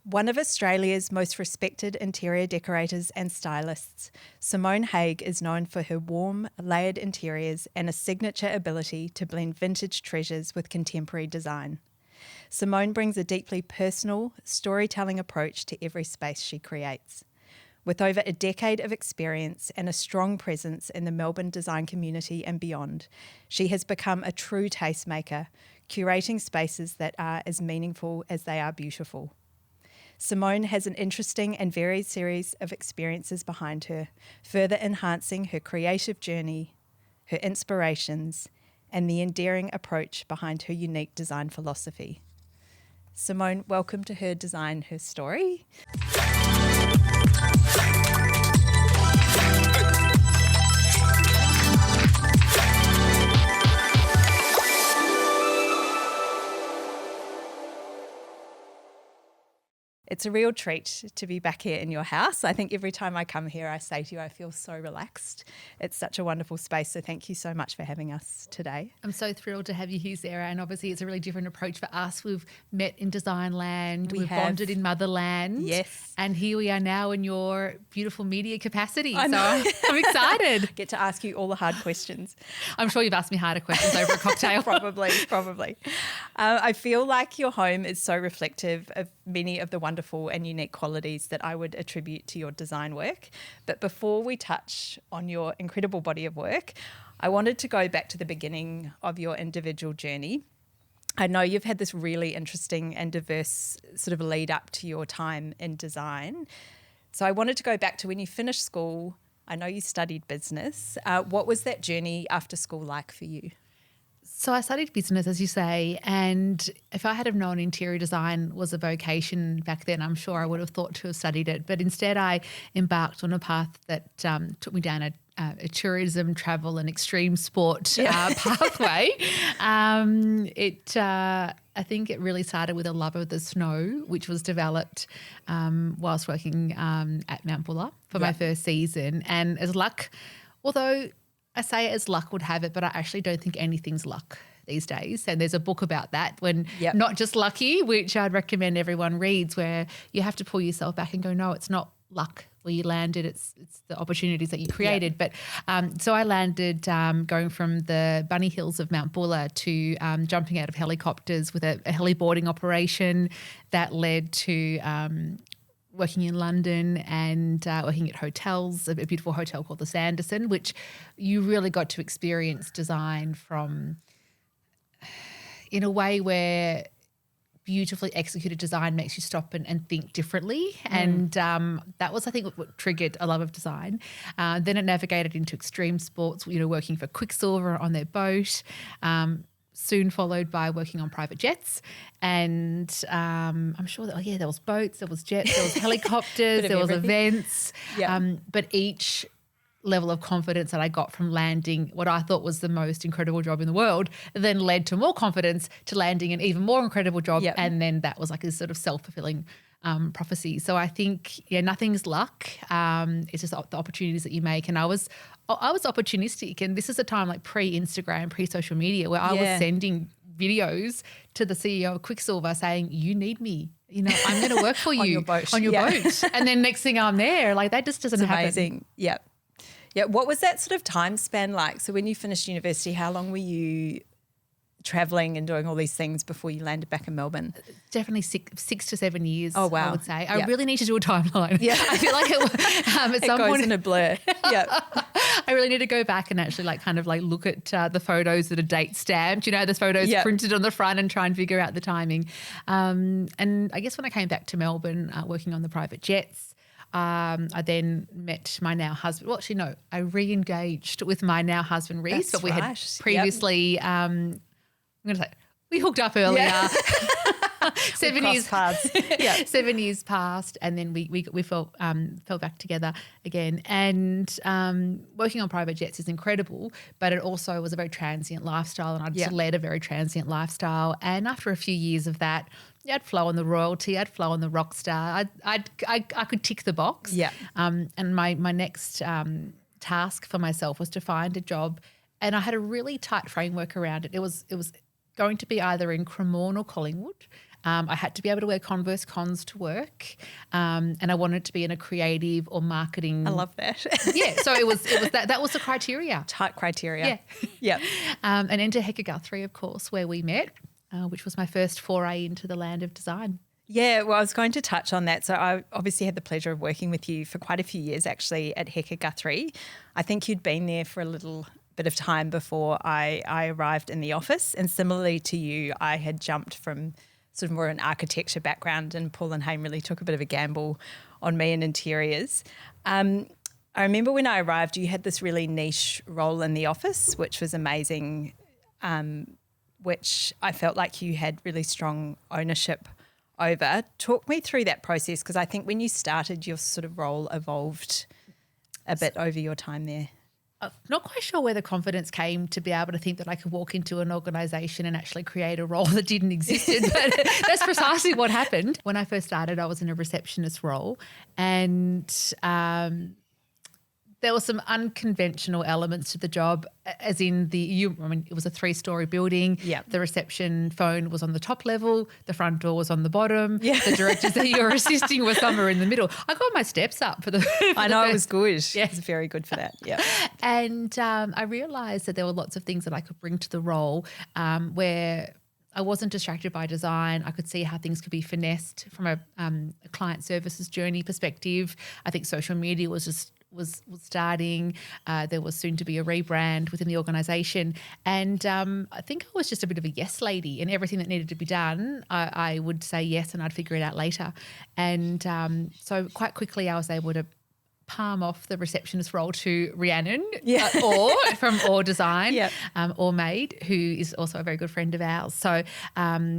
One of Australia's most respected interior decorators and stylists, Simone Haag is known for her warm, layered interiors and a signature ability to blend vintage treasures with contemporary design. Simone brings a deeply personal, storytelling approach to every space she creates. With over a decade of experience and a strong presence in the Melbourne design community and beyond, she has become a true tastemaker, curating spaces that are as meaningful as they are beautiful. Simone has an interesting and varied series of experiences behind her, further enhancing her creative journey, her inspirations, and the endearing approach behind her unique design philosophy. Simone, welcome to Her Design, Her Story. It's a real treat to be back here in your house. I think every time I come here, I say to you, I feel so relaxed. It's such a wonderful space. So thank you so much for having us today. I'm so thrilled to have you here, Sarah. And obviously it's a really different approach for us. We've met in design land. We've bonded in motherland. Yes. And here we are now in your beautiful media capacity. So I'm excited. Get to ask you all the hard questions. I'm sure you've asked me harder questions over a cocktail. Probably. I feel like your home is so reflective of many of the wonderful and unique qualities that I would attribute to your design work. But before we touch on your incredible body of work, I wanted to go back to the beginning of your individual journey. I know you've had this really interesting and diverse sort of lead up to your time in design. So I wanted to go back to when you finished school. I know you studied business. What was that journey after school like for you? So I studied business, as you say, and if I had have known interior design was a vocation back then, I'm sure I would have thought to have studied it. But instead I embarked on a path that took me down a tourism, travel and extreme sport pathway. I think it really started with a love of the snow, which was developed whilst working at Mount Buller for my first season. And as luck, although I say it as luck would have it, but I actually don't think anything's luck these days. And there's a book about that when Not Just Lucky, which I'd recommend everyone reads, where you have to pull yourself back and go, no, it's not luck where you landed. It's the opportunities that you created. But so I landed going from the bunny hills of Mount Buller to jumping out of helicopters with a heliboarding operation that led to working in London and working at hotels, a beautiful hotel called the Sanderson, which you really got to experience design from in a way where beautifully executed design makes you stop and think differently. And that was, I think, what triggered a love of design. Then it navigated into extreme sports, working for Quicksilver on their boat, soon followed by working on private jets. And I'm sure that, there was boats, there was jets, there was helicopters, there was events. But each level of confidence that I got from landing what I thought was the most incredible job in the world then led to more confidence to landing an even more incredible job. And then that was like a sort of self-fulfilling prophecy. So I think, nothing's luck. It's just the opportunities that you make. And I was opportunistic, and this is a time like pre-Instagram, pre-social media, where I was sending videos to the CEO of Quicksilver saying, you need me. I'm going to work for you on your boat. And then next thing I'm there, like that just doesn't happen. Amazing. Yeah. What was that sort of time span like? So when you finished university, how long were you traveling and doing all these things before you landed back in Melbourne? Definitely 6 to 7 years. Oh, wow. I would say. I really need to do a timeline. I feel like at some goes point in a blur. I really need to go back and actually look at the photos that are date stamped, the photos printed on the front, and try and figure out the timing. And I guess when I came back to Melbourne working on the private jets, I then met my now husband. Well, actually, no, I re-engaged with my now husband, Reese. But we had previously, I'm going to say, we hooked up earlier. 7 years passed. 7 years passed, and then we fell back together again. And working on private jets is incredible, but it also was a very transient lifestyle, and I'd led a very transient lifestyle. And after a few years of that, I'd flow on the royalty, I'd flow on the rock star. I could tick the box. And my next task for myself was to find a job, and I had a really tight framework around it. It was going to be either in Cremorne or Collingwood. I had to be able to wear Converse Cons to work, and I wanted to be in a creative or marketing. I love that. Yeah, so it was that was the criteria. Tight criteria. Yeah. Yep. And enter Hector Guthrie, of course, where we met, which was my first foray into the land of design. Yeah, well, I was going to touch on that. So I obviously had the pleasure of working with you for quite a few years actually at Hector Guthrie. I think you'd been there for a little bit of time before I arrived in the office. And similarly to you, I had jumped from sort of more an architecture background, and Paul and Haim really took a bit of a gamble on me in interiors. I remember when I arrived, you had this really niche role in the office, which was amazing, which I felt like you had really strong ownership over. Talk me through that process, because I think when you started, your sort of role evolved a bit over your time there. I'm not quite sure where the confidence came to be able to think that I could walk into an organisation and actually create a role that didn't exist. But that's precisely what happened. When I first started, I was in a receptionist role, and there were some unconventional elements to the job, as in it was a 3-story building. Yeah. The reception phone was on the top level. The front door was on the bottom. Yeah. The directors that you were assisting were somewhere in the middle. I got my steps up for the I know, it was good. Yeah. It was very good for that. Yeah. And I realised that there were lots of things that I could bring to the role where I wasn't distracted by design. I could see how things could be finessed from a client services journey perspective. I think social media was starting. There was soon to be a rebrand within the organisation. And I think I was just a bit of a yes lady, and everything that needed to be done, I would say yes and I'd figure it out later. And so quite quickly I was able to palm off the receptionist role to Rhiannon, or from Or Design, Or Maid, who is also a very good friend of ours. So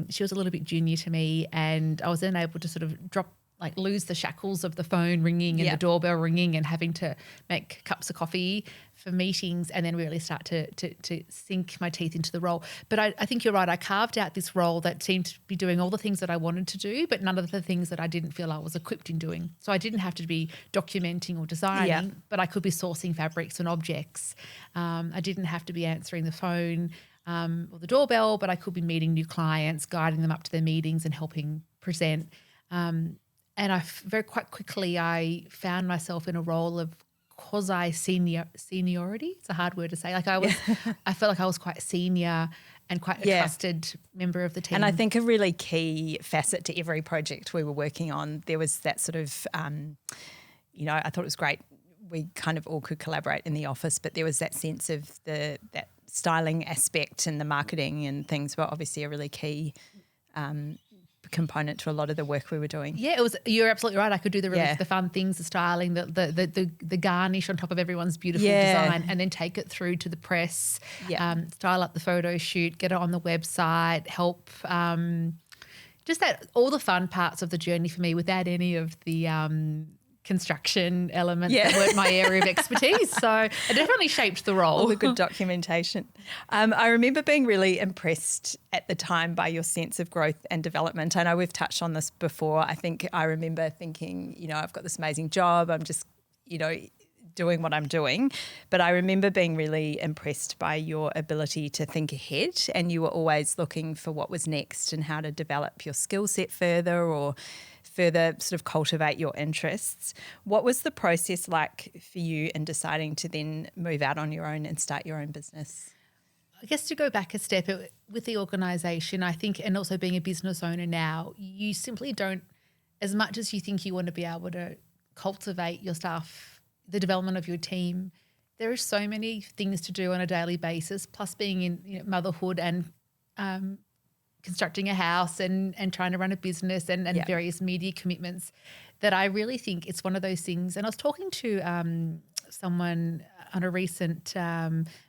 she was a little bit junior to me, and I was then able to sort of lose the shackles of the phone ringing and the doorbell ringing and having to make cups of coffee for meetings, and then really start to sink my teeth into the role. But I think you're right. I carved out this role that seemed to be doing all the things that I wanted to do, but none of the things that I didn't feel I was equipped in doing. So I didn't have to be documenting or designing, but I could be sourcing fabrics and objects. I didn't have to be answering the phone or the doorbell, but I could be meeting new clients, guiding them up to their meetings and helping present. And very quite quickly I found myself in a role of quasi-seniority. It's a hard word to say. I felt like I was quite senior and quite a trusted member of the team. And I think a really key facet to every project we were working on, there was that sort of, I thought it was great. We kind of all could collaborate in the office, but there was that sense of that styling aspect, and the marketing and things were obviously a really key component to a lot of the work we were doing. Yeah, it was. You're absolutely right. I could do the fun things, the styling, the garnish on top of everyone's beautiful design, and then take it through to the press, style up the photo shoot, get it on the website, help. Just that, all the fun parts of the journey for me, without any of the construction elements that weren't my area of expertise. So it definitely shaped the role. All the good documentation. I remember being really impressed at the time by your sense of growth and development. I know we've touched on this before. I think I remember thinking, I've got this amazing job. I'm just, doing what I'm doing. But I remember being really impressed by your ability to think ahead, and you were always looking for what was next and how to develop your skill set further, or further sort of cultivate your interests. What was the process like for you in deciding to then move out on your own and start your own business? I guess to go back a step with the organisation, I think, and also being a business owner now, you simply don't, as much as you think you want to be able to cultivate your staff, the development of your team, there are so many things to do on a daily basis, plus being in motherhood and constructing a house and trying to run a business and various media commitments, that I really think it's one of those things. And I was talking to someone on a recent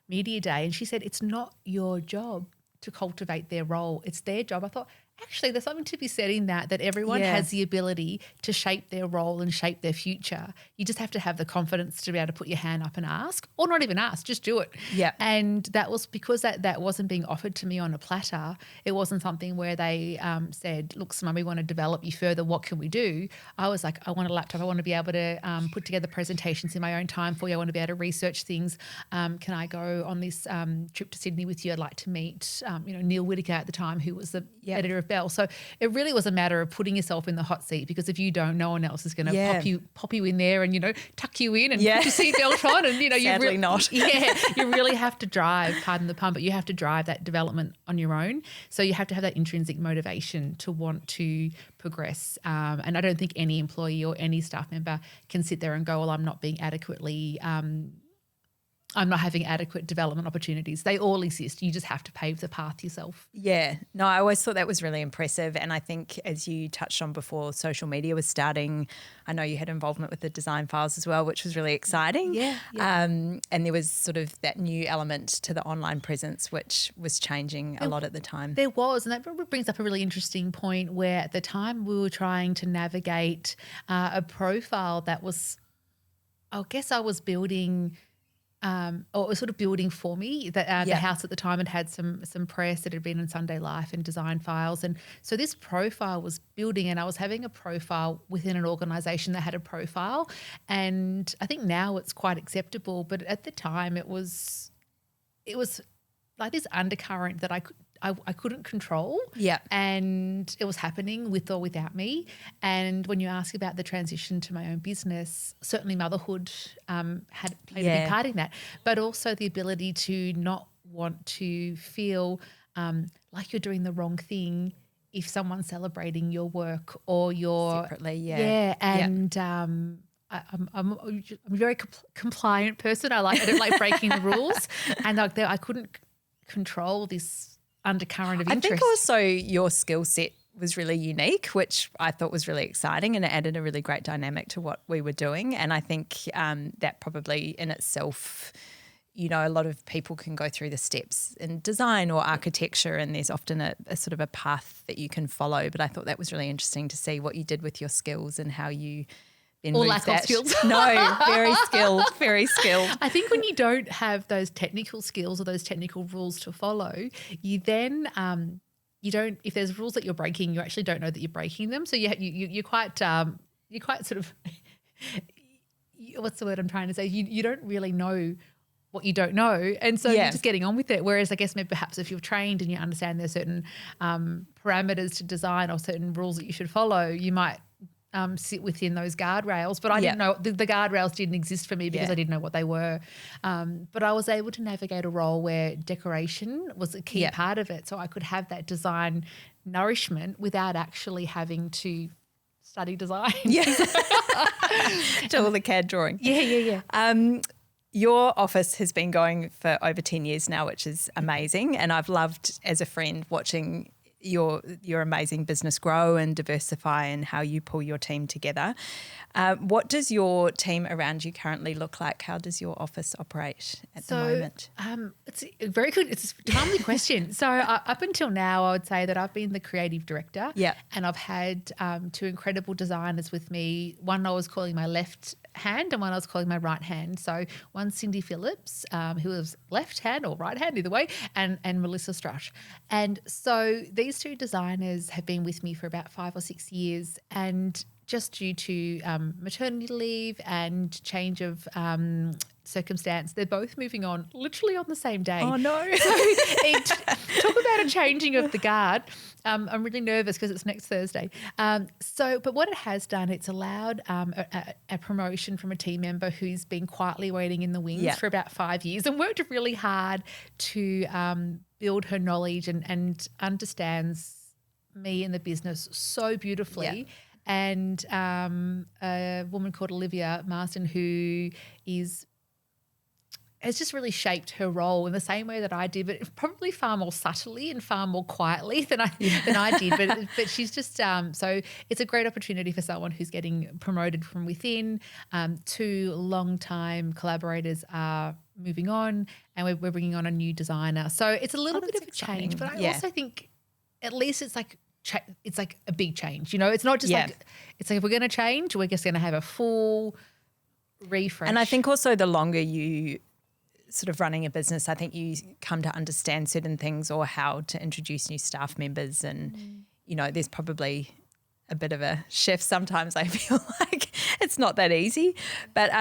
media day, and she said, it's not your job to cultivate their role. It's their job. I thought, actually, there's something to be said in that everyone has the ability to shape their role and shape their future. You just have to have the confidence to be able to put your hand up and ask, or not even ask, just do it. Yeah. And that was because that wasn't being offered to me on a platter. It wasn't something where they said, look, Simone, we want to develop you further. What can we do? I was like, I want a laptop. I want to be able to put together presentations in my own time for you. I want to be able to research things. Can I go on this trip to Sydney with you? I'd like to meet, Neil Whittaker at the time, who was the editor of of bell. So it really was a matter of putting yourself in the hot seat, because if you don't, no one else is going to pop you in there and, tuck you in and put your seatbelt on and, Sadly not. You really have to drive, pardon the pun, but you have to drive that development on your own. So you have to have that intrinsic motivation to want to progress. And I don't think any employee or any staff member can sit there and go, well, I'm not being adequately I'm not having adequate development opportunities. They all exist. You just have to pave the path yourself. Yeah. No, I always thought that was really impressive. And I think, as you touched on before, social media was starting. I know you had involvement with the design files as well, which was really exciting. Yeah. And there was sort of that new element to the online presence, which was changing a lot at the time. There was. And that brings up a really interesting point where at the time we were trying to navigate a profile that was, I guess I was building – or it was sort of building for me. That the house at the time had some press that had been in Sunday Life and design files, and so this profile was building, and I was having a profile within an organisation that had a profile, and I think now it's quite acceptable, but at the time it was like this undercurrent that I couldn't control. Yeah. And it was happening with or without me. And when you ask about the transition to my own business, certainly motherhood had played a big part in that, but also the ability to not want to feel like you're doing the wrong thing if someone's celebrating your work or your separately. Yeah. And I'm a very compliant person. I don't like breaking the rules, and I couldn't control this undercurrent of interest. I think also your skill set was really unique, which I thought was really exciting, and it added a really great dynamic to what we were doing. And I think that probably in itself, a lot of people can go through the steps in design or architecture, and there's often a sort of a path that you can follow. But I thought that was really interesting to see what you did with your skills and how you or lack of skills. No, very skilled, very skilled. I think when you don't have those technical skills or those technical rules to follow, you then you don't. If there's rules that you're breaking, you actually don't know that you're breaking them. So you're quite sort of what's the word I'm trying to say? You don't really know what you don't know, and so you're just getting on with it. Whereas I guess maybe perhaps if you're trained and you understand there's certain parameters to design or certain rules that you should follow, you might sit within those guardrails. But I didn't know the guardrails didn't exist for me because I didn't know what they were. But I was able to navigate a role where decoration was a key part of it, so I could have that design nourishment without actually having to study design. Yeah, do all the CAD drawing. Yeah. Your office has been going for over 10 years now, which is amazing, and I've loved as a friend watching your amazing business grow and diversify and how you pull your team together. What does your team around you currently look like? How does your office operate at the moment? It's a very good, it's a timely question. So up until now, I would say that I've been the creative director, and I've had two incredible designers with me. One I was calling my left hand and one I was calling my right hand. So one Cindy Phillips, who was left hand or right hand, either way, and Melissa Strush. And so these two designers have been with me for about 5 or 6 years, and just due to maternity leave and change of circumstance, they're both moving on literally on the same day. Oh no. So talk about a changing of the guard. I'm really nervous because it's next Thursday. But what it has done, it's allowed a promotion from a team member who's been quietly waiting in the wings for about 5 years and worked really hard to build her knowledge and understands me and the business so beautifully. And a woman called Olivia Marston, who has just really shaped her role in the same way that I did, but probably far more subtly and far more quietly than I did. But she's just so it's a great opportunity for someone who's getting promoted from within. 2 long-time collaborators are moving on, and we're bringing on a new designer. So it's a little bit of a change, but I also think at least it's like a big change. It's not just like it's like if we're going to change, we're just going to have a full refresh. And I think also the longer you sort of running a business, I think you come to understand certain things or how to introduce new staff members, and there's probably a bit of a chef sometimes. I feel like it's not that easy. But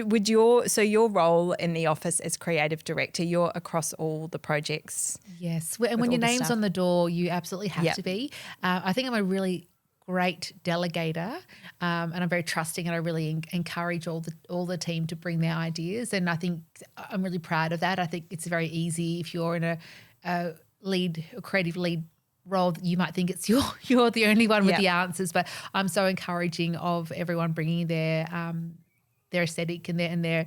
would your role in the office as creative director, you're across all the projects? Yes. And when your name's on the door, you absolutely have to be. I think I'm a really great delegator, and I'm very trusting, and I really encourage all the team to bring their ideas. And I think I'm really proud of that. I think it's very easy if you're in a creative lead role, you might think it's you're the only one with the answers, but I'm so encouraging of everyone bringing their aesthetic and their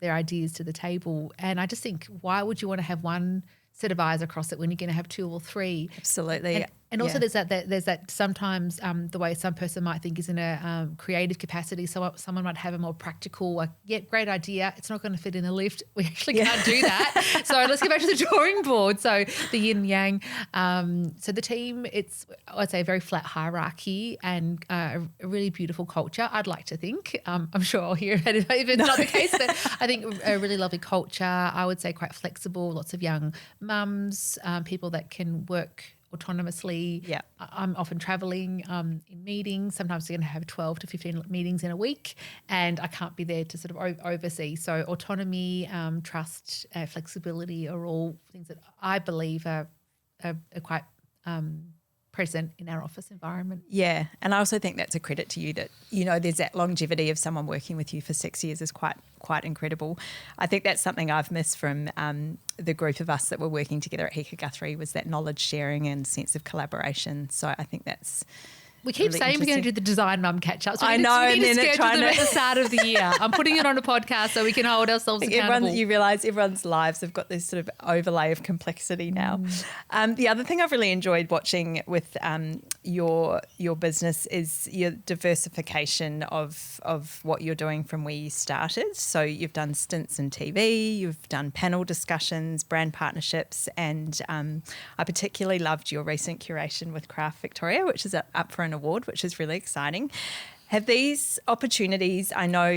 ideas to the table. And I just think, why would you want to have one set of eyes across it when you're going to have two or three? Absolutely. And also there's that sometimes the way some person might think is in a creative capacity. So someone might have a more practical, like, great idea. It's not going to fit in the lift. We actually can't do that. So let's get back to the drawing board. So the yin yang. So the team, I'd say a very flat hierarchy and a really beautiful culture, I'd like to think. I'm sure I'll hear it if it's not the case. But I think a really lovely culture. I would say quite flexible, lots of young mums, people that can work autonomously. Yeah. I'm often traveling in meetings. Sometimes we're going to have 12 to 15 meetings in a week, and I can't be there to sort of oversee. So autonomy, trust, flexibility are all things that I believe are quite present in our office environment. Yeah. And I also think that's a credit to you that, you know, there's that longevity of someone working with you for 6 years is quite incredible. I think that's something I've missed from the group of us that were working together at Heka Guthrie, was that knowledge sharing and sense of collaboration. So I think that's We keep really saying we're going to do the design mum catch-up. So I know, we need and to then schedule them at the start of the year. I'm putting it on a podcast so we can hold ourselves accountable. You realise everyone's lives have got this sort of overlay of complexity now. The other thing I've really enjoyed watching with your business is your diversification of what you're doing from where you started. So you've done stints in TV, you've done panel discussions, brand partnerships, and I particularly loved your recent curation with Craft Victoria, which is up for an award, which is really exciting. Have these opportunities, I know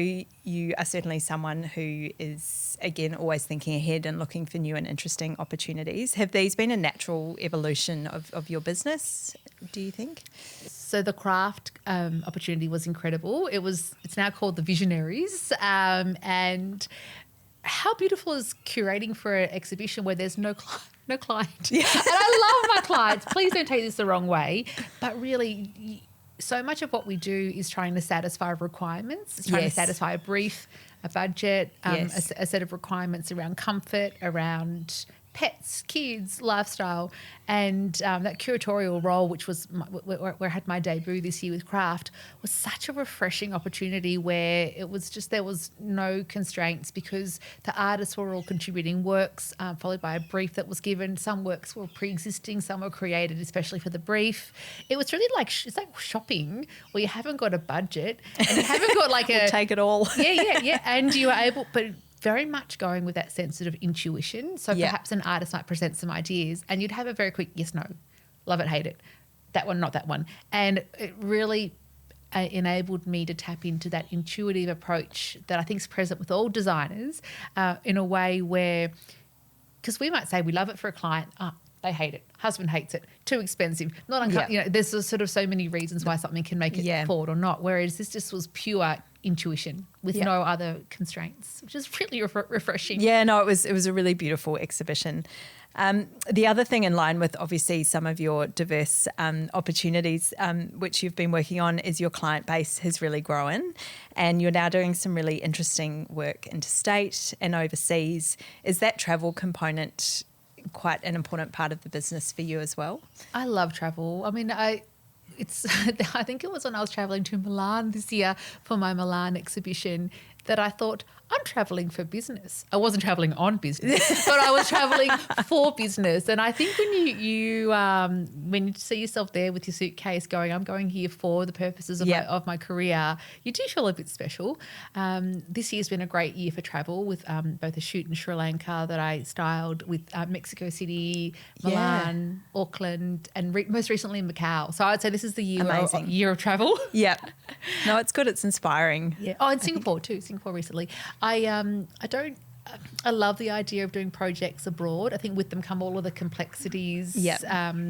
you are certainly someone who is, again, always thinking ahead and looking for new and interesting opportunities. Have these been a natural evolution of your business, do you think? So the craft opportunity was incredible. It's now called the Visionaries, and how beautiful is curating for an exhibition where there's no client. Yeah. And I love my clients. Please don't take this the wrong way. But really, so much of what we do is trying to satisfy requirements. It's trying to satisfy a brief, a budget, a set of requirements around comfort, around pets, kids, lifestyle, and that curatorial role, which was where I had my debut this year with Craft, was such a refreshing opportunity where it was just, there was no constraints because the artists were all contributing works, followed by a brief that was given. Some works were pre-existing, some were created especially for the brief. It was really like, it's like shopping where you haven't got a budget and you haven't got like we'll take it all. Yeah. And you were able, but very much going with that sense of intuition. So perhaps an artist might present some ideas and you'd have a very quick yes, no, love it, hate it, that one, not that one. And it really enabled me to tap into that intuitive approach that I think is present with all designers in a way where, because we might say we love it for a client, they hate it, husband hates it, too expensive, not uncomfortable. You know, there's sort of so many reasons why something can make it forward or not, whereas this just was pure intuition with no other constraints, which is really refreshing. Yeah, no, it was a really beautiful exhibition. The other thing in line with obviously some of your diverse opportunities which you've been working on is your client base has really grown and you're now doing some really interesting work interstate and overseas. Is that travel component quite an important part of the business for you as well? I love travel. I mean, I think it was when I was travelling to Milan this year for my Milan exhibition that I thought, I'm travelling for business. I wasn't travelling on business, but I was travelling for business. And I think when you see yourself there with your suitcase going, I'm going here for the purposes of my career, you do feel a bit special. This year's been a great year for travel with both a shoot in Sri Lanka that I styled with Mexico City, Milan, Auckland, and most recently Macau. So I'd say this is the year of travel. Yeah. No, it's good. It's inspiring. Yeah. Oh, and Singapore too. Singapore recently. I love the idea of doing projects abroad. I think with them come all of the complexities. Yeah.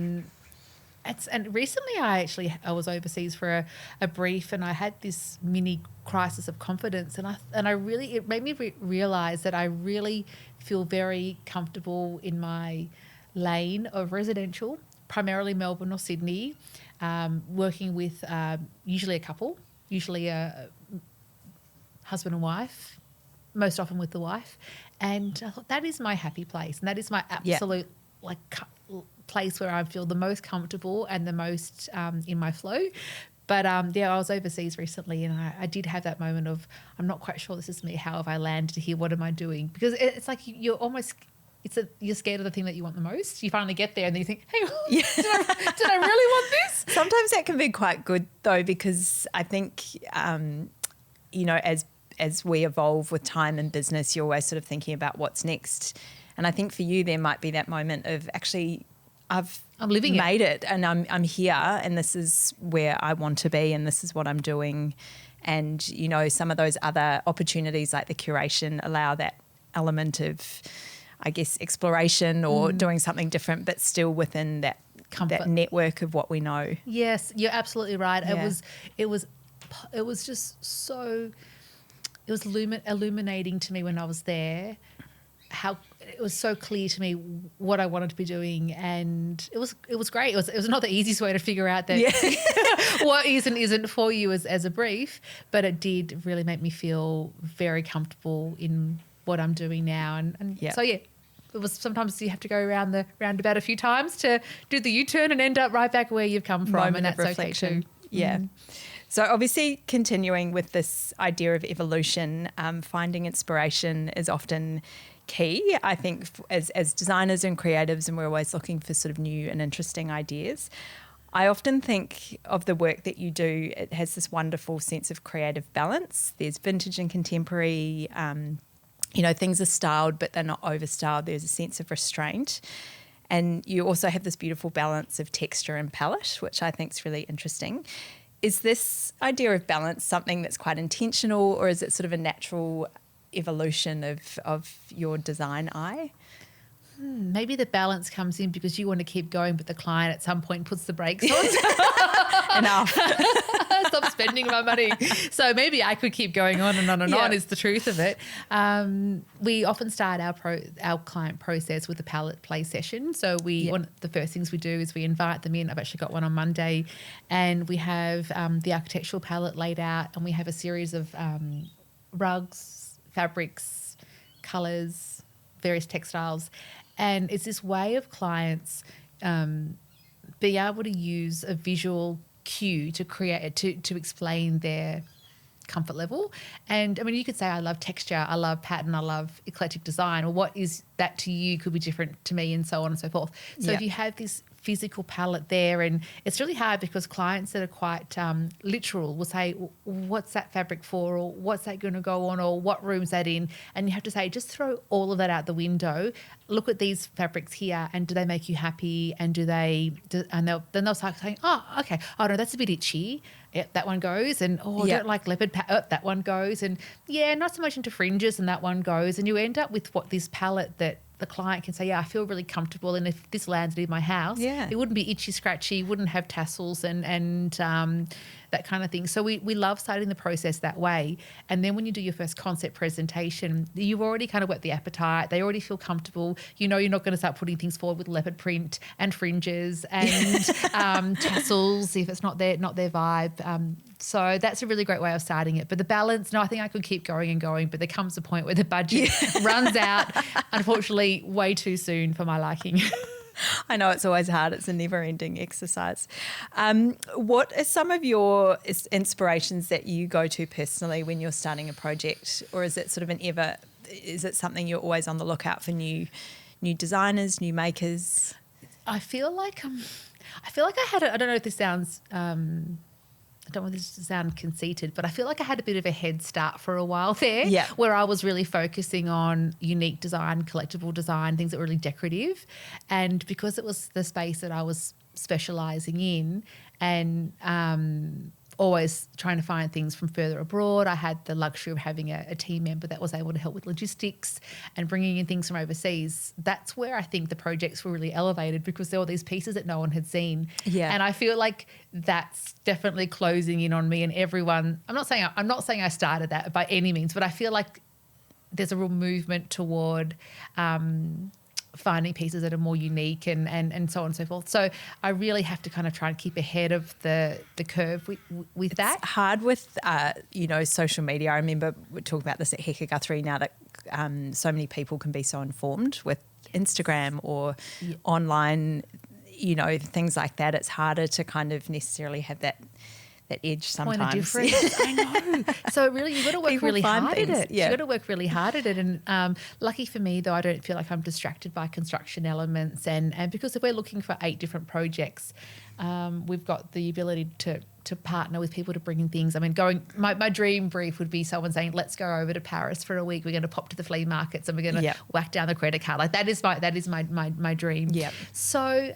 And recently I was overseas for a brief, and I had this mini crisis of confidence, and it made me realize that I really feel very comfortable in my lane of residential, primarily Melbourne or Sydney, working with usually a couple, usually a husband and wife, most often with the wife. And I thought that is my happy place, and that is my absolute place where I feel the most comfortable and the most in my flow. But I was overseas recently, and I did have that moment of, I'm not quite sure this is me. How have I landed here? What am I doing? Because it's like you're scared of the thing that you want the most. You finally get there and then you think, hang on, did I really want this? Sometimes that can be quite good though, because I think, as we evolve with time and business, you're always sort of thinking about what's next. And I think for you, there might be that moment of actually, I'm made it, and I'm here, and this is where I want to be, and this is what I'm doing. And, some of those other opportunities like the curation allow that element of, I guess, exploration or doing something different, but still within that comfort, that network of what we know. Yes, you're absolutely right. Yeah. It was just so, it was illuminating to me when I was there, how it was so clear to me what I wanted to be doing, and it was great. It was not the easiest way to figure out that what is and isn't for you as a brief, but it did really make me feel very comfortable in what I'm doing now. And so it was, sometimes you have to go around the roundabout a few times to do the U-turn and end up right back where you've come from. Moment and that's of reflection. Okay too. Yeah. So obviously continuing with this idea of evolution, finding inspiration is often key, I think, as designers and creatives, and we're always looking for sort of new and interesting ideas. I often think of the work that you do, it has this wonderful sense of creative balance. There's vintage and contemporary, things are styled, but they're not overstyled. There's a sense of restraint. And you also have this beautiful balance of texture and palette, which I think is really interesting. Is this idea of balance something that's quite intentional, or is it sort of a natural evolution of your design eye? Maybe the balance comes in because you want to keep going, but the client at some point puts the brakes on. Enough. Stop spending my money. So maybe I could keep going on and on and on is the truth of it. We often start our client process with a palette play session. So one of the first things we do is we invite them in. I've actually got one on Monday, and we have the architectural palette laid out, and we have a series of rugs, fabrics, colours, various textiles. And it's this way of clients being able to use a visual cue to create, to explain their comfort level. And I mean, you could say, I love texture, I love pattern, I love eclectic design. Or what is that to you could be different to me, and so on and so forth. So if you have this physical palette there, and it's really hard because clients that are quite literal will say, what's that fabric for, or what's that going to go on, or what room's that in? And you have to say, just throw all of that out the window. Look at these fabrics here, and do they make you happy? And then they'll start saying, oh, okay, oh no, that's a bit itchy. Yep, that one goes. And I don't like leopard that one goes. And not so much into fringes, and that one goes. And you end up with this palette that the client can say, I feel really comfortable, and if this landed in my house, it wouldn't be itchy, scratchy, wouldn't have tassels and that kind of thing. So we love starting the process that way. And then when you do your first concept presentation, you've already kind of whet the appetite. They already feel comfortable. You're not going to start putting things forward with leopard print and fringes and tassels if it's not their vibe. So that's a really great way of starting it. But the balance, I think I could keep going and going, but there comes a point where the budget runs out, unfortunately, way too soon for my liking. I know it's always hard. It's a never-ending exercise. What are some of your inspirations that you go to personally when you're starting a project, or is it sort of is it something you're always on the lookout for new designers, new makers? I feel like I had I don't know if this sounds I don't want this to sound conceited, but I feel like I had a bit of a head start for a while there, where I was really focusing on unique design, collectible design, things that were really decorative. And because it was the space that I was specialising in, and always trying to find things from further abroad. I had the luxury of having a team member that was able to help with logistics and bringing in things from overseas. That's where I think the projects were really elevated, because there were these pieces that no one had seen. Yeah. And I feel like that's definitely closing in on me and everyone. I'm not saying I started that by any means, but I feel like there's a real movement toward finding pieces that are more unique and so on and so forth. So I really have to kind of try and keep ahead of the curve with that. It's hard with, social media. I remember we talk about this at Heka Guthrie now, that so many people can be so informed with Instagram or online, things like that. It's harder to kind of necessarily have that edge sometimes. Point of difference. I know. So really, you've got to work People really find hard things, at it. yeah. You've got to work really hard at it. And lucky for me, though, I don't feel like I'm distracted by construction elements. And because if we're looking for 8 different projects, we've got the ability to partner with people to bring in things. I mean, my dream brief would be someone saying, let's go over to Paris for a week. We're going to pop to the flea markets and we're going to whack down the credit card. Like that is my dream. Yeah. So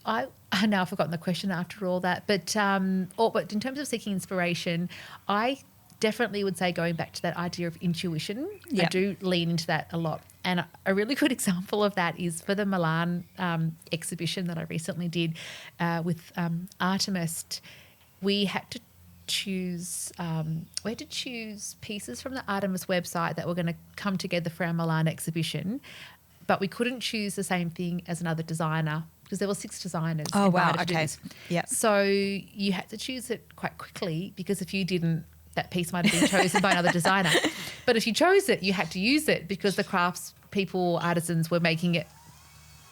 I now I've forgotten the question after all that, but in terms of seeking inspiration, I definitely would say going back to that idea of intuition. I do lean into that a lot. And a really good example of that is for the Milan exhibition that I recently did with Artemist. We had to choose pieces from the Artemis website that were going to come together for our Milan exhibition, but we couldn't choose the same thing as another designer, because there were 6 designers. Oh, wow. To do Okay. this. Yeah. So you had to choose it quite quickly, because if you didn't, that piece might have been chosen by another designer. But if you chose it, you had to use it, because the crafts people, artisans were making it.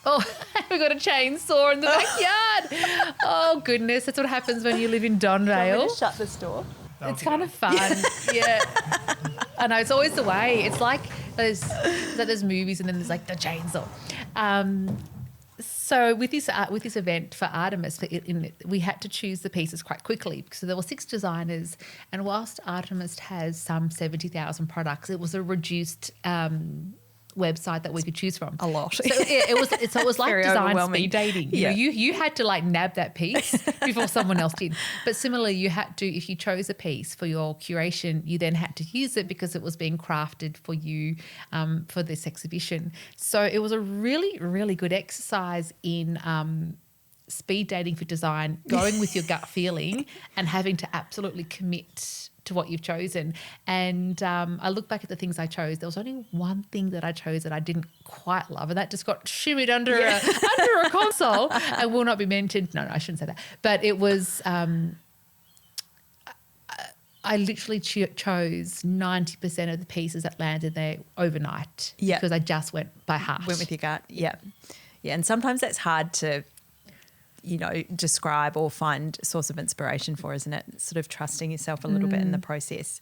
Oh, we got a chainsaw in the backyard. Oh, goodness. That's what happens when you live in Donvale. Shut this door. It's kind of fun. Yeah. I know, it's always the way. It's like there's movies and then there's like the chainsaw. So with this event for Artemis, we had to choose the pieces quite quickly, because there were 6 designers, and whilst Artemis has some 70,000 products, it was a reduced website that we could choose from. A lot. So it was like Very design speed dating. Yeah. You had to like nab that piece before someone else did. But similarly, you had to, if you chose a piece for your curation, you then had to use it because it was being crafted for you for this exhibition. So it was a really, really good exercise in speed dating for design, going with your gut feeling and having to absolutely commit to what you've chosen. And I look back at the things I chose. There was only one thing that I chose that I didn't quite love, and that just got shimmied under a console and will not be mentioned. No, I shouldn't say that. But it was I literally chose 90% of the pieces that landed there overnight because I just went by heart. Went with your gut, yeah. And sometimes that's hard to describe or find a source of inspiration for, isn't it? Sort of trusting yourself a little bit in the process.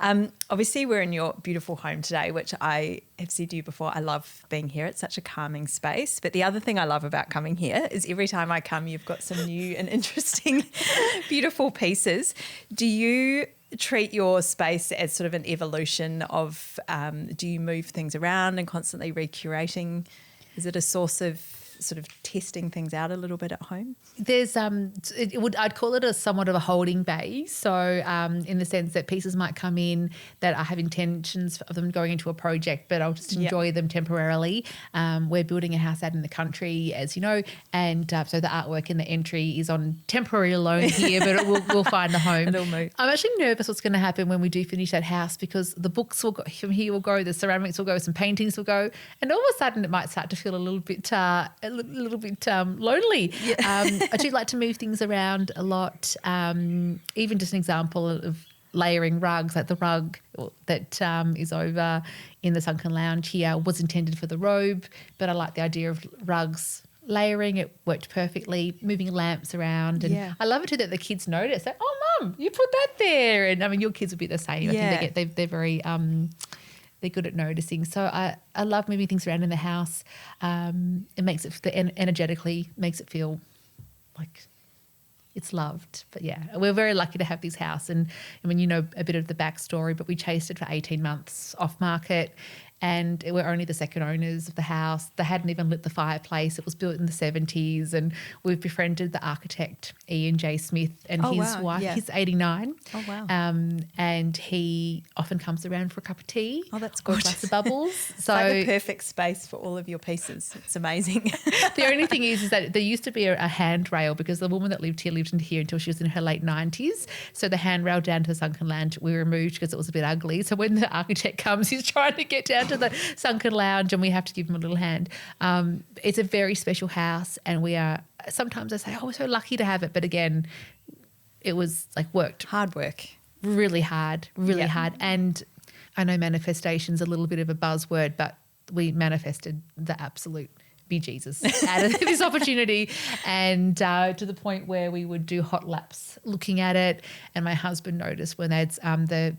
Obviously, we're in your beautiful home today, which I have said to you before, I love being here. It's such a calming space. But the other thing I love about coming here is every time I come, you've got some new and interesting, beautiful pieces. Do you treat your space as sort of an evolution of, do you move things around and constantly recurating? Is it a source of sort of testing things out a little bit at home? There's I'd call it somewhat of a holding bay. So in the sense that pieces might come in that I have intentions of them going into a project, but I'll just enjoy them temporarily. We're building a house out in the country, as you know, and so the artwork in the entry is on temporary loan here, but we'll find a home. It'll move. I'm actually nervous what's going to happen when we do finish that house, because the books will go, from here will go, the ceramics will go, some paintings will go, and all of a sudden it might start to feel a little bit lonely. I do like to move things around a lot. Even just an example of layering rugs, like the rug that is over in the sunken lounge here was intended for the robe, but I like the idea of rugs layering. It worked perfectly, moving lamps around. And I love it too that the kids notice that, oh, Mum, you put that there. And I mean, your kids would be the same. I think they're very they're good at noticing. So I love moving things around in the house. It makes it energetically makes it feel like it's loved. But yeah, we're very lucky to have this house. And I mean, you know a bit of the backstory, but we chased it for 18 months off market. and we're only the second owners of the house. They hadn't even lit the fireplace. It was built in the 70s, and we've befriended the architect Ian J. Smith and his wife. Yeah. He's 89. Oh, wow. And he often comes around for a cup of tea. Oh, that's or a gorgeous. glass of bubbles. It's So like the perfect space for all of your pieces. It's amazing. the only thing is that there used to be a handrail, because the woman that lived in here until she was in her late 90s. So the handrail down to the sunken lounge we removed because it was a bit ugly. So when the architect comes, he's trying to get down to the sunken lounge and we have to give him a little hand. It's a very special house, and we are, sometimes I say, oh, we're so lucky to have it. But again, it was like worked. Hard work. Really hard. And I know manifestation's a little bit of a buzzword, but we manifested the absolute bejesus out of this opportunity, and to the point where we would do hot laps looking at it. And my husband noticed when they'd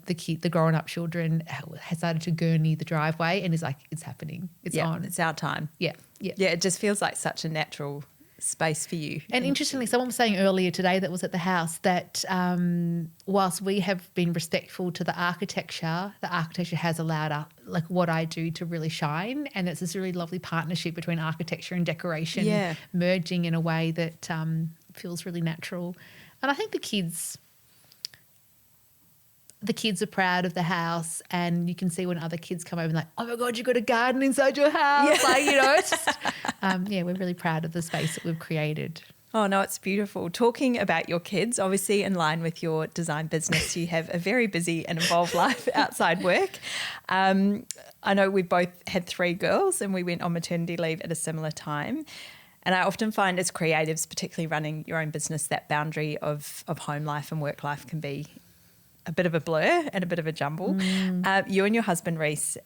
the grown up children had started to gurney the driveway, and he's like, it's happening. It's on. It's our time. Yeah. It just feels like such a natural space for you. And interestingly, someone was saying earlier today that was at the house that whilst we have been respectful to the architecture has allowed like what I do to really shine, and it's this really lovely partnership between architecture and decoration merging in a way that feels really natural. And I think the kids are proud of the house, and you can see when other kids come over and like, oh my God, you've got a garden inside your house. Yeah. Like, it's just, we're really proud of the space that we've created. Oh, no, it's beautiful. Talking about your kids, obviously in line with your design business, you have a very busy and involved life outside work. I know we both had 3 girls and we went on maternity leave at a similar time. And I often find as creatives, particularly running your own business, that boundary of home life and work life can be a bit of a blur and a bit of a jumble. You and your husband, Reese,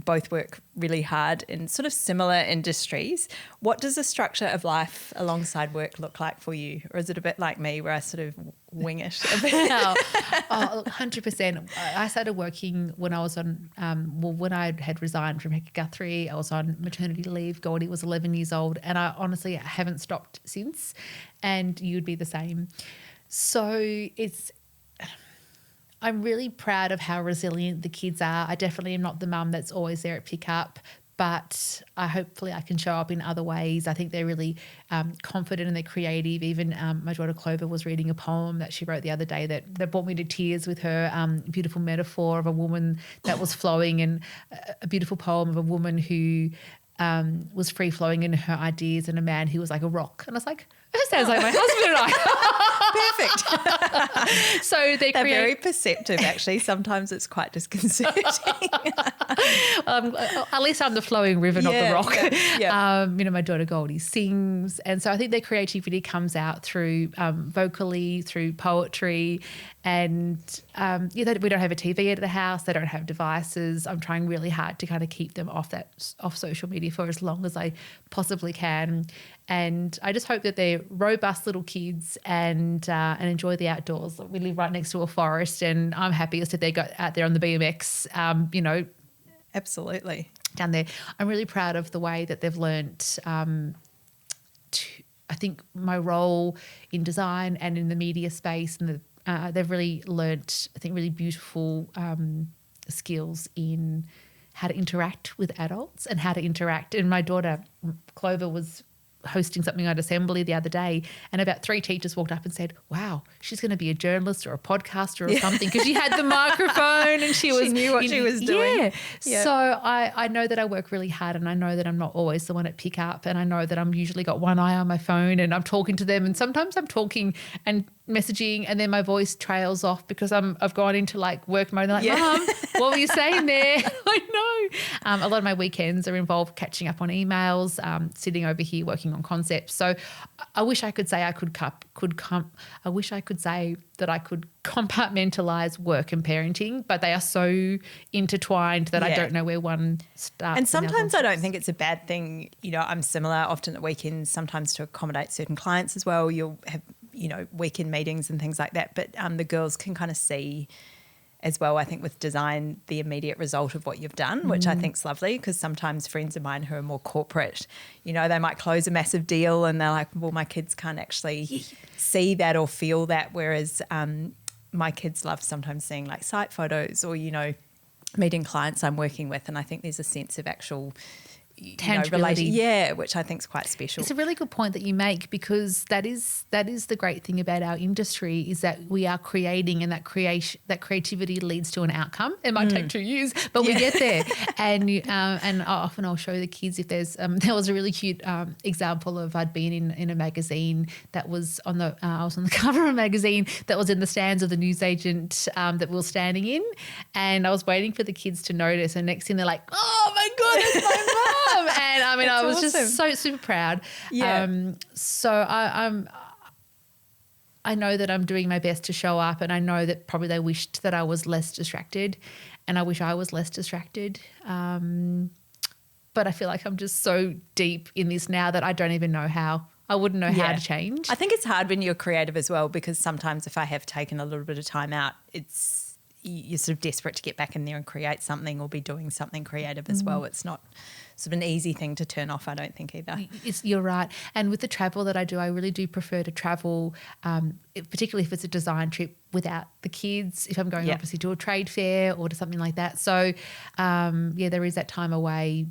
both work really hard in sort of similar industries. What does the structure of life alongside work look like for you? Or is it a bit like me where I sort of wing it a bit? No. Oh, 100%. I started working when I was on, when I had resigned from Hector Guthrie. I was on maternity leave. Goldie was 11 years old, and I honestly haven't stopped since, and you'd be the same. So I'm really proud of how resilient the kids are. I definitely am not the mum that's always there at pickup, but hopefully I can show up in other ways. I think they're really confident and they're creative. Even my daughter Clover was reading a poem that she wrote the other day that brought me to tears with her beautiful metaphor of a woman that was flowing, and a beautiful poem of a woman who was free-flowing in her ideas, and a man who was like a rock. And I was like, that sounds like my husband and I. Perfect. So they're very perceptive, actually. Sometimes it's quite disconcerting. At least I'm the flowing river, not the rock. Yeah. My daughter Goldie sings. And so I think their creativity comes out through vocally, through poetry. And we don't have a TV at the house. They don't have devices. I'm trying really hard to kind of keep them off social media for as long as I possibly can. And I just hope that they're robust little kids and enjoy the outdoors. We live right next to a forest, and I'm happiest if they go out there on the BMX, Absolutely. down there. I'm really proud of the way that they've learnt I think my role in design and in the media space, and they've really learnt, I think, really beautiful skills in how to interact with adults and how to interact. And my daughter Clover was hosting something at assembly the other day, and about 3 teachers walked up and said, wow, she's going to be a journalist or a podcaster or something, because she had the microphone and she knew what she was doing. Yeah. So I know that I work really hard, and I know that I'm not always the one at pick up, and I know that I'm usually got one eye on my phone and I'm talking to them, and sometimes I'm talking and messaging and then my voice trails off because I've gone into like work mode, and they're like, Mum, what were you saying there? I know. A lot of my weekends are involved catching up on emails, sitting over here working on concepts. So I wish I could say I wish I could say that I could compartmentalize work and parenting, but they are so intertwined that I don't know where one starts. And sometimes I don't think it's a bad thing. I'm similar often at weekends, sometimes to accommodate certain clients as well. You'll have, weekend meetings and things like that. But the girls can kind of see as well, I think, with design, the immediate result of what you've done, which I think is lovely, because sometimes friends of mine who are more corporate, they might close a massive deal and they're like, well, my kids can't actually see that or feel that, whereas my kids love sometimes seeing like site photos or, meeting clients I'm working with, and I think there's a sense of actual Tangibility. which I think is quite special. It's a really good point that you make, because that is the great thing about our industry, is that we are creating, and that creativity leads to an outcome. It might take 2 years, but we get there. And often I'll show the kids if there's there was a really cute example of I'd been in a magazine that was I was on the cover of a magazine that was in the stands of the newsagent that we were standing in, and I was waiting for the kids to notice, and next thing they're like, "Oh my God, it's my mum!" And I mean, I was just so super proud. Yeah. So I know that I'm doing my best to show up, and I know that probably they wished that I was less distracted, and I wish I was less distracted. But I feel like I'm just so deep in this now that I don't even know how. I wouldn't know how to change. I think it's hard when you're creative as well, because sometimes if I have taken a little bit of time out, you're sort of desperate to get back in there and create something or be doing something creative as well. It's not sort of an easy thing to turn off, I don't think, either. You're right. And with the travel that I do, I really do prefer to travel, particularly if it's a design trip without the kids, if I'm going obviously to a trade fair or to something like that. So, there is that time away.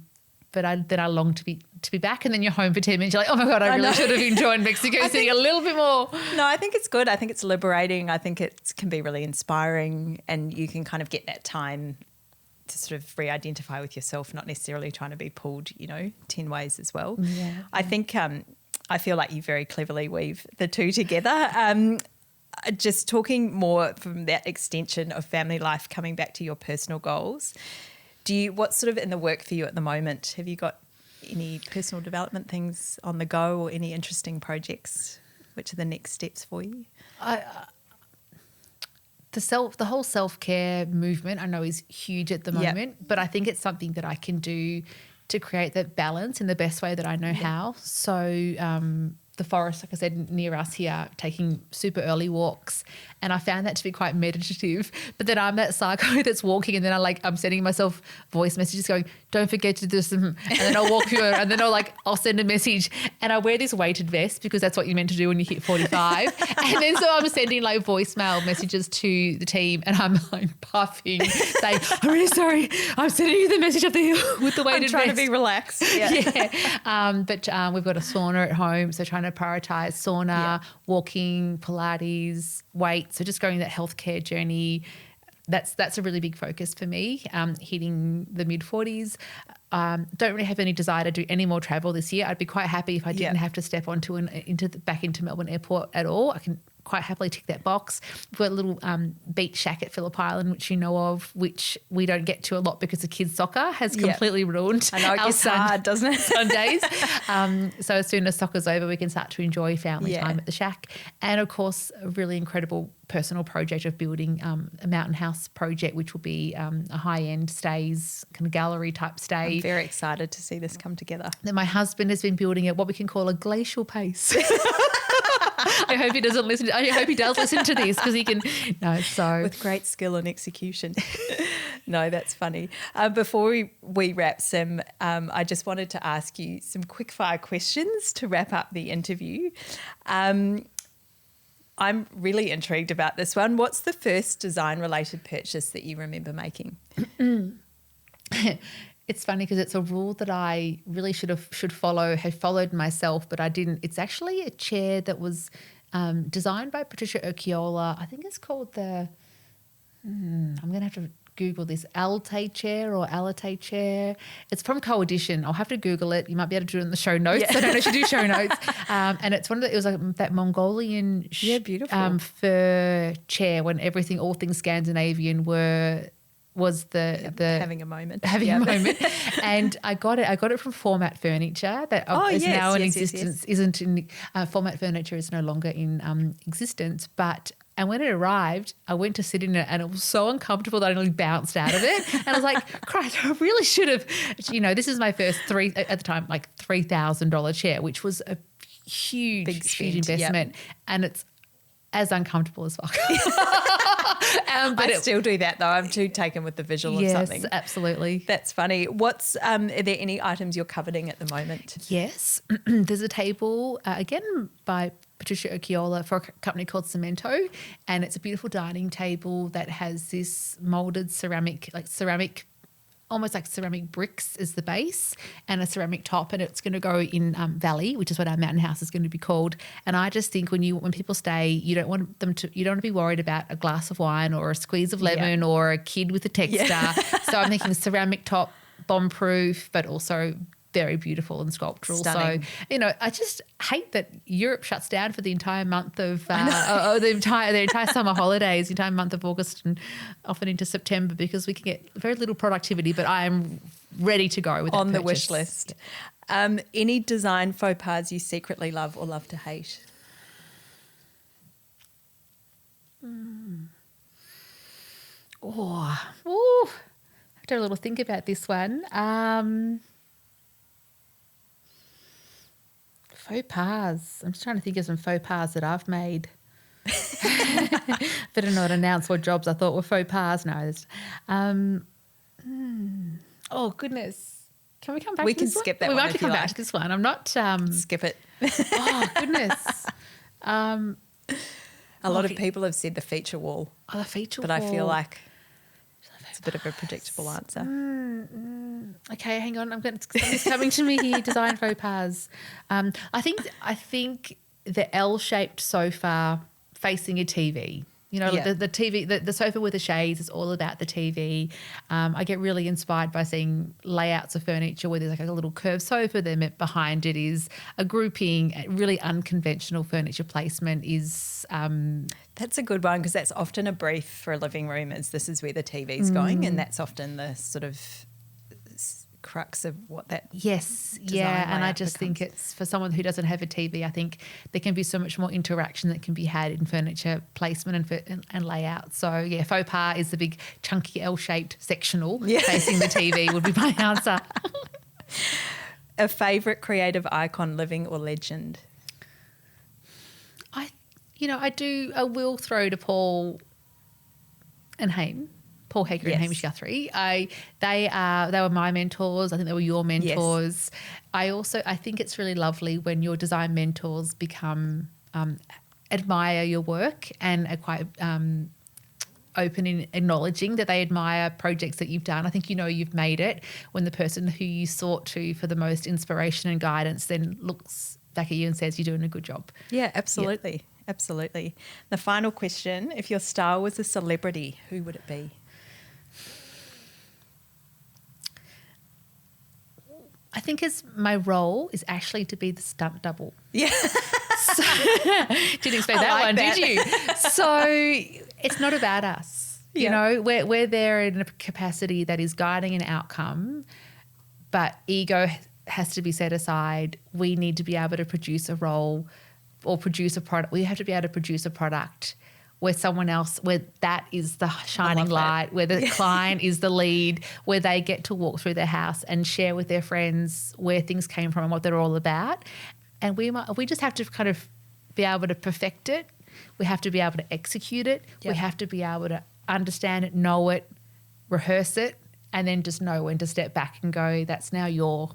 But I long to be back, and then you're home for 10 minutes. You're like, oh, my God, I really should have enjoyed Mexico City a little bit more. No, I think it's good. I think it's liberating. I think it can be really inspiring, and you can kind of get that time to sort of re-identify with yourself, not necessarily trying to be pulled, 10 ways as well. Yeah. I think I feel like you very cleverly weave the two together. Just talking more from that extension of family life, coming back to your personal goals, what's sort of in the work for you at the moment? Have you got any personal development things on the go, or any interesting projects? Which are the next steps for you? The whole self-care movement I know is huge at the moment, but I think it's something that I can do to create that balance in the best way that I know how. So the forest, like I said, near us here, taking super early walks, and I found that to be quite meditative. But then I'm that psycho that's walking, and then I'm sending myself voice messages going, don't forget to do some, and then I'll walk through, and then I'll send a message, and I wear this weighted vest because that's what you're meant to do when you hit 45. And then so I'm sending voicemail messages to the team, and I'm puffing, saying, I'm really sorry, I'm sending you the message up the hill with the weighted vest. I'm trying to be relaxed. But we've got a sauna at home, so trying to prioritise sauna, walking, Pilates, weights. So just going that healthcare journey, that's a really big focus for me, hitting the mid-40s. Don't really have any desire to do any more travel this year. I'd be quite happy if I didn't have to step onto back into Melbourne Airport at all. I can quite happily tick that box. We've got a little beach shack at Phillip Island, which you know of, which we don't get to a lot because the kids' soccer has completely ruined. I know, it gets hard, doesn't it? Sundays. So as soon as soccer's over, we can start to enjoy family time at the shack. And, of course, a really incredible personal project of building a mountain house project, which will be a high-end stays, kind of gallery type stay. I'm very excited to see this come together. Then my husband has been building at what we can call a glacial pace. I hope he doesn't listen. I hope he does listen to this, because he can. No, so with great skill and execution. No, that's funny. Before we wrap, Sim, I just wanted to ask you some quick fire questions to wrap up the interview. I'm really intrigued about this one. What's the first design related purchase that you remember making? It's funny because it's a rule that I really should follow, have followed myself, but I didn't. It's actually a chair that was designed by Patricia Urquiola. I think it's called I'm going to have to Google this, Alate chair or Alate chair. It's from Co-Edition. I'll have to Google it. You might be able to do it in the show notes. I don't know if you do show notes. And it's it was like that Mongolian beautiful fur chair when all things Scandinavian was the having a moment. And I got it from Format Furniture that is now in existence. Isn't in Format Furniture is no longer in existence, and when it arrived, I went to sit in it, and it was so uncomfortable that I nearly bounced out of it. And I was like, Christ, I really should have, this is my first at the time, like $3,000 chair, which was a huge investment. And it's as uncomfortable as fuck. But I still do that though. I'm too taken with the visual of something. Yes, absolutely. That's funny. Are there any items you're coveting at the moment? Yes. There's a table, again by Patricia Occhiola for a company called Cemento, and it's a beautiful dining table that has this molded ceramic, almost like ceramic bricks as the base and a ceramic top, and it's going to go in Valley, which is what our mountain house is going to be called. And I just think when people stay, you don't want to be worried about a glass of wine or a squeeze of lemon or a kid with a texture. So I'm thinking ceramic top, bomb proof, but also very beautiful and sculptural. Stunning. So, I just hate that Europe shuts down for the entire month of the entire summer holidays, the entire month of August and often into September, because we can get very little productivity. But I am ready to go with that on the purchase. wish list. Any design faux pas you secretly love or love to hate? I have to have a little think about this one. Faux pas. I'm just trying to think of some faux pas that I've made. Better not announce what jobs I thought were faux pas. No. Oh, goodness. Can we come back We to can this one? skip that We one might have to if you come back like. to this one. I'm not... Skip it. oh, goodness. A lot of people have said the feature wall, Oh, the feature but wall. I feel like it's a bit of a predictable answer. Okay, hang on. Something's coming to me here. Design faux pas. I think the L-shaped sofa facing a TV. The TV, the sofa with the shades is all about the TV. I get really inspired by seeing layouts of furniture where there's like a little curved sofa, then behind it is a grouping. Really unconventional furniture placement is... That's a good one, because that's often a brief for a living room, is this is where the TV's going, and that's often the sort of crux of what that Yes, design yeah, and I layout just becomes. think it's for someone who doesn't have a TV. I think there can be so much more interaction that can be had in furniture placement and layout. So yeah, faux pas is the big chunky L-shaped sectional facing the TV would be my answer. A favourite creative icon, living or legend? I will throw to Paul and Paul Hager and Hamish Guthrie. They were my mentors. I think they were your mentors. Yes. I think it's really lovely when your design mentors become admire your work and are quite open in acknowledging that they admire projects that you've done. I think you've made it when the person who you sought to for the most inspiration and guidance then looks back at you and says you're doing a good job. Yeah, absolutely. Yeah. Absolutely. The final question, if your star was a celebrity, who would it be? I think my role is actually to be the stunt double. Yeah. Didn't expect that one, did you? So it's not about us. Yeah. We're there in a capacity that is guiding an outcome, but ego has to be set aside. We need to be able to produce a role or produce a product. We have to be able to produce a product where that is the shining light, where the client is the lead, where they get to walk through their house and share with their friends where things came from and what they're all about. And we just have to kind of be able to perfect it. We have to be able to execute it. Yep. We have to be able to understand it, know it, rehearse it, and then just know when to step back and go, that's now your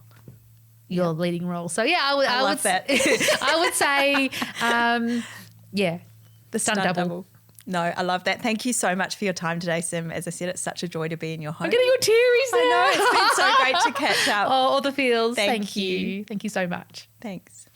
leading role. So yeah, I would that. I would say, the stunt double. No, I love that. Thank you so much for your time today, Sim. As I said, it's such a joy to be in your home. I'm getting all teary. I know, it's been so great to catch up. Oh, all the feels. Thank you. Thank you so much. Thanks.